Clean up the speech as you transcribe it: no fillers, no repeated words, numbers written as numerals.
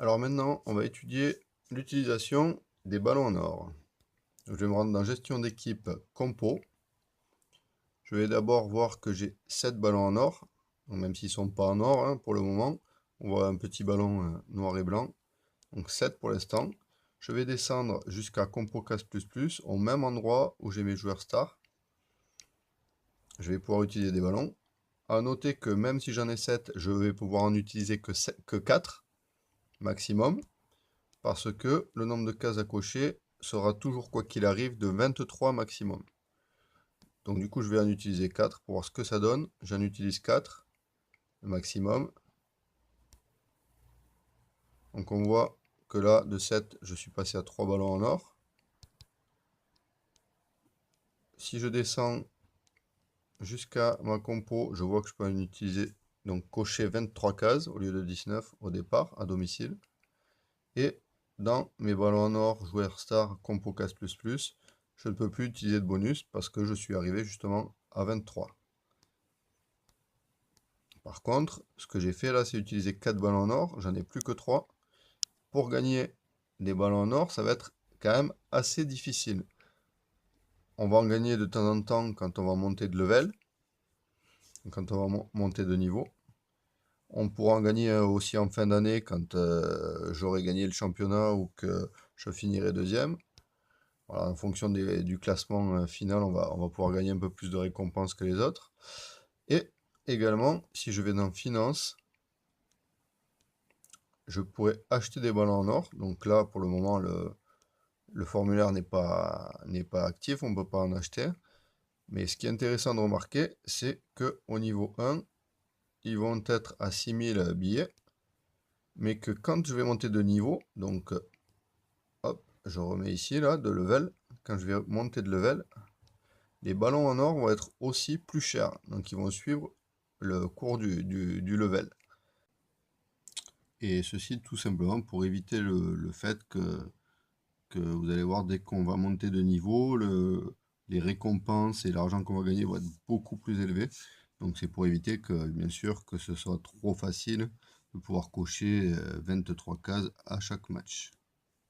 Alors maintenant, on va étudier l'utilisation des ballons en or. Je vais me rendre dans gestion d'équipe compo. Je vais d'abord voir que j'ai 7 ballons en or, donc même s'ils ne sont pas en or hein, pour le moment. On voit un petit ballon noir et blanc, donc 7 pour l'instant. Je vais descendre jusqu'à compo CAS++, au même endroit où j'ai mes joueurs stars. Je vais pouvoir utiliser des ballons. À noter que même si j'en ai 7, je vais pouvoir en utiliser que 4 maximum, parce que le nombre de cases à cocher sera toujours, quoi qu'il arrive, de 23 maximum. Donc du coup, je vais en utiliser 4 pour voir ce que ça donne. J'en utilise 4, le maximum. Donc on voit que là, de 7, je suis passé à 3 ballons en or. Si je descends jusqu'à ma compo, je vois que je peux en utiliser, donc cocher 23 cases au lieu de 19 au départ, à domicile. Et dans mes ballons en or, joueurs star, compo CAS++, je ne peux plus utiliser de bonus parce que je suis arrivé justement à 23. Par contre, ce que j'ai fait là, c'est utiliser 4 ballons en or, j'en ai plus que 3. Pour gagner des ballons en or, ça va être quand même assez difficile. On va en gagner de temps en temps quand on va monter de level, quand on va monter de niveau. On pourra en gagner aussi en fin d'année quand j'aurai gagné le championnat ou que je finirai deuxième. Voilà, en fonction du classement final, on va pouvoir gagner un peu plus de récompenses que les autres. Et également, si je vais dans Finance, je pourrais acheter des ballons en or. Donc là, pour le moment, le formulaire n'est pas actif, on ne peut pas en acheter. Mais ce qui est intéressant de remarquer, c'est qu'au niveau 1, ils vont être à 6000 billets. Mais que quand je vais monter de niveau, donc hop, je remets ici, là, de level. Quand je vais monter de level, les ballons en or vont être aussi plus chers. Donc ils vont suivre le cours du level. Et ceci tout simplement pour éviter le fait que vous allez voir dès qu'on va monter de niveau, les récompenses et l'argent qu'on va gagner vont être beaucoup plus élevés. Donc c'est pour éviter que, bien sûr, que ce soit trop facile de pouvoir cocher 23 cases à chaque match.